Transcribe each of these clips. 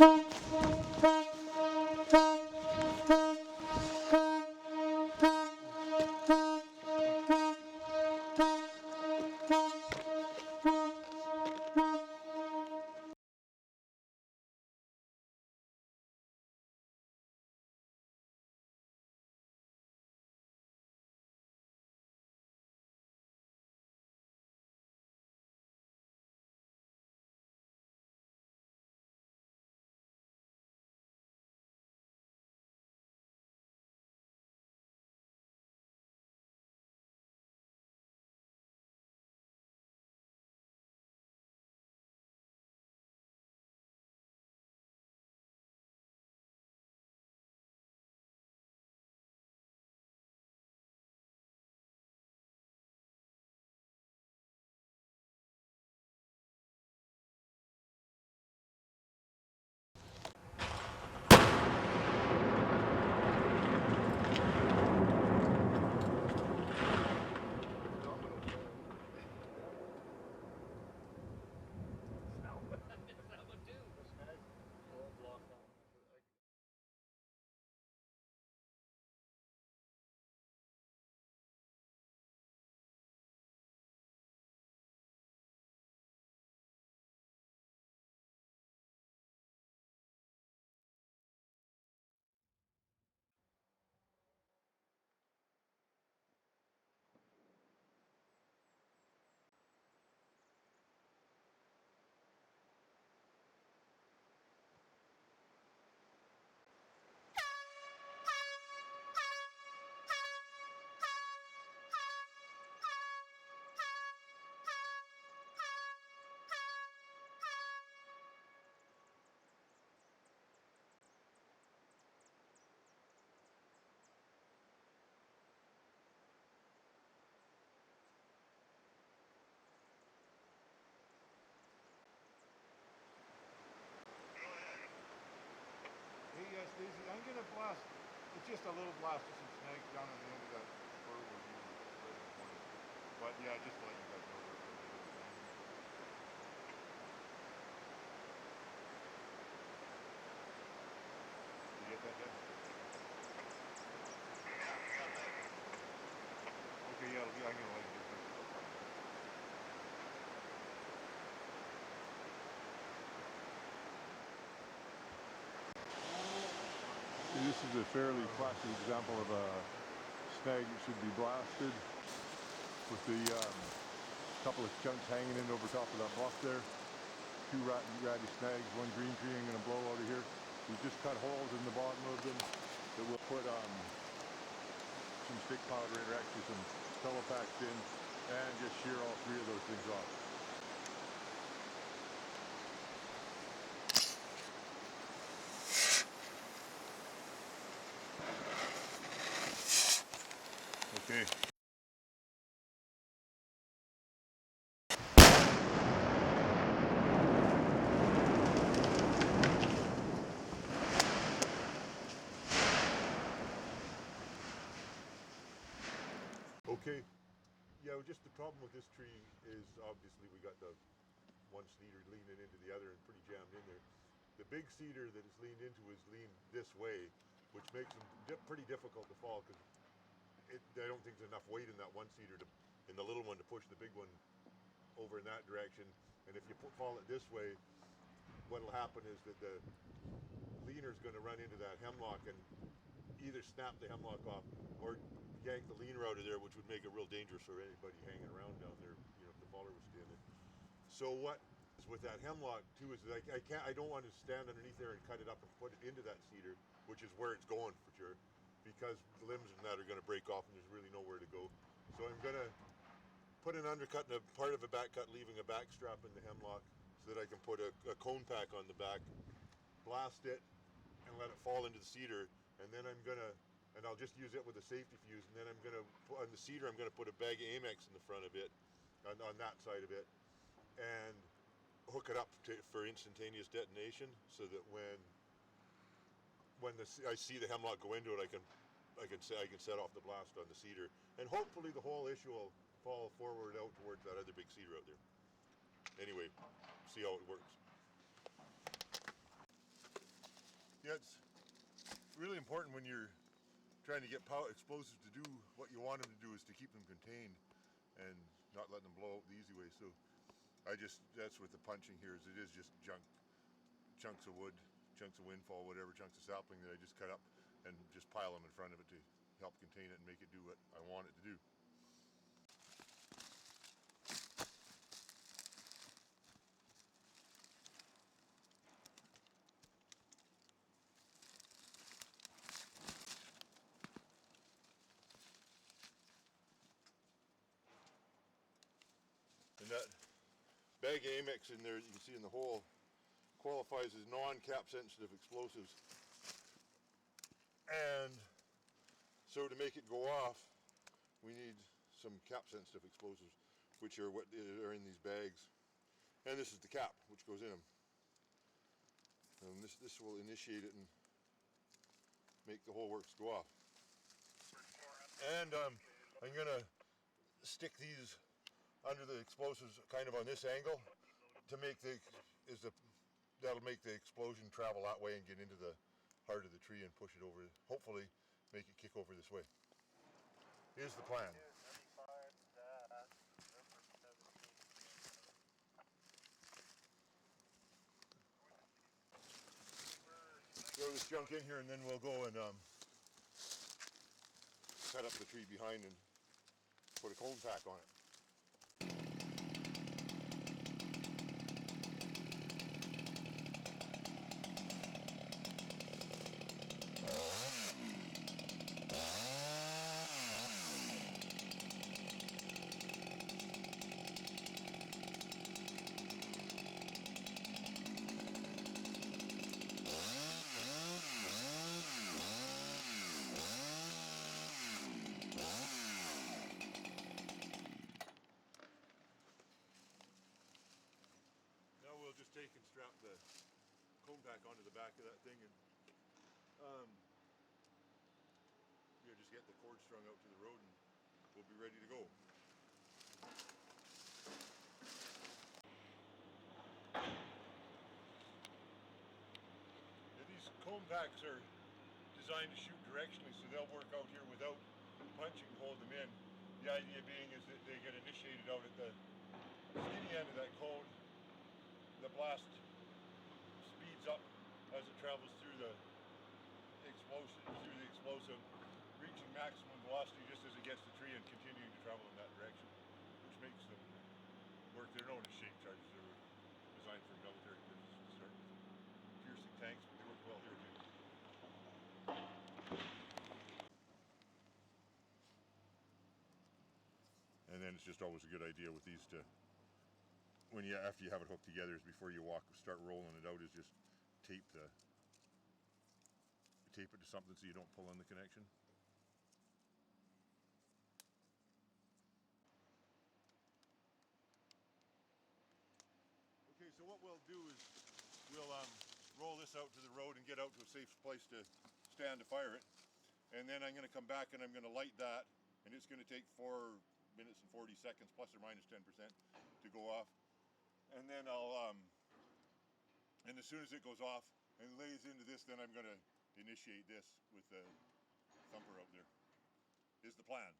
Hey, Stacy, I'm gonna blast. It's just a little blast, just some snags down on the end of that spur we're using right in the corner. But yeah, just to let you guys know we're doing it. You get that, Dad? Okay, yeah, I'm gonna let you get that. This is a fairly classic example of a snag that should be blasted with the couple of chunks hanging in over top of that bluff there. Two ratty snags, one green tree I'm going to blow out of here. We just cut holes in the bottom of them that we'll put some stick powder in, or actually some Telepax in, and just shear all three of those things off. Okay. Okay. Yeah, well, just the problem with this tree is obviously we got the one cedar leaning into the other and pretty jammed in there. The big cedar that is leaned into is leaned this way, which makes them pretty difficult to fall because I don't think there's enough weight in that one cedar in the little one to push the big one over in that direction. And if you fall it this way, what'll happen is that the leaner's going to run into that hemlock and either snap the hemlock off or yank the leaner out of there, which would make it real dangerous for anybody hanging around down there, if the faller was standing. So what is with that hemlock too is that I don't want to stand underneath there and cut it up and put it into that cedar, which is where it's going for sure, because the limbs and that are going to break off and there's really nowhere to go. So I'm going to put an undercut and a part of a back cut, leaving a back strap in the hemlock so that I can put a cone pack on the back, blast it, and let it fall into the cedar. And then and I'll just use it with a safety fuse. And then on the cedar, I'm going to put a bag of Amex in the front of it, on that side of it, and hook it up for instantaneous detonation, so that when I see the hemlock go into it, I can set off the blast on the cedar, and hopefully the whole issue will fall forward out towards that other big cedar out there. Anyway, see how it works. Yeah, it's really important when you're trying to get explosives to do what you want them to do is to keep them contained and not let them blow out the easy way. So that's with the punching here, is it is just chunks of wood, chunks of windfall, whatever, chunks of sapling that I just cut up and just pile them in front of it to help contain it and make it do what I want it to do. And that bag of Amex in there, you can see in the hole, qualifies as non-cap sensitive explosives. And so to make it go off, we need some cap sensitive explosives, which are what are in these bags. And this is the cap, which goes in them. And this will initiate it and make the whole works go off. And I'm gonna stick these under the explosives kind of on this angle to make that'll make the explosion travel that way and get into the heart of the tree and push it over, hopefully make it kick over this way. Here's the plan. Throw this junk in here and then we'll go and cut up the tree behind and put a cone pack on it. Now we'll just take and strap the cone pack onto the back of that thing and just get the cord strung out to the road and we'll be ready to go. Now these cone packs are designed to shoot directionally, so they'll work out here without punching to hold them in. The idea being is that they get initiated out at the skinny end of that cone. The blast speeds up as it travels through the explosive, reaching maximum velocity just as it gets the tree and continuing to travel in that direction, which makes them work. They're known as shape charges. They were designed for military purposes to start with piercing tanks, but they work well here too. And then it's just always a good idea with these to, after you have it hooked together, is before you start rolling it out, is just tape it to something so you don't pull in the connection. Okay, so what we'll do is we'll roll this out to the road and get out to a safe place to stand to fire it. And then I'm going to come back and I'm going to light that, and it's going to take 4 minutes and 40 seconds plus or minus 10% to go off. And then and as soon as it goes off and lays into this, then I'm going to initiate this with the thumper out there, is the plan.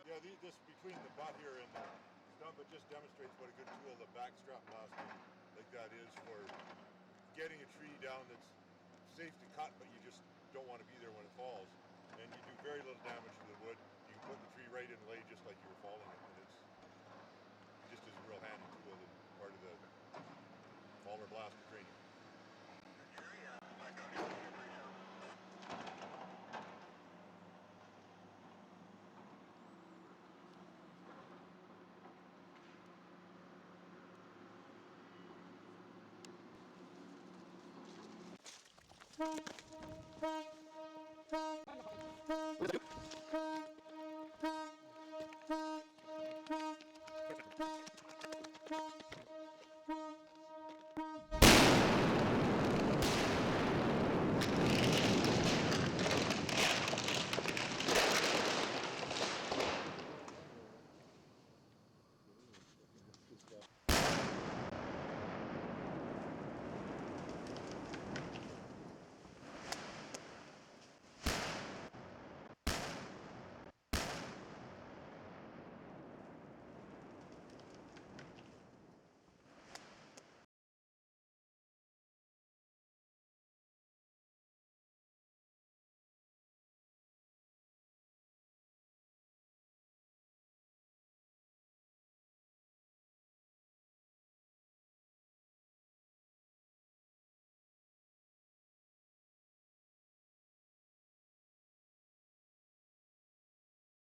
Yeah, this between the butt here and the stump, it just demonstrates what a good tool the backstrap blasting like that is for getting a tree down that's safe to cut, but you just don't want to be there when it falls. And you do very little damage to the wood. You can put the tree right in lay just like you were falling it, and it's just as a real handy tool and part of the faller blaster training. What does it do?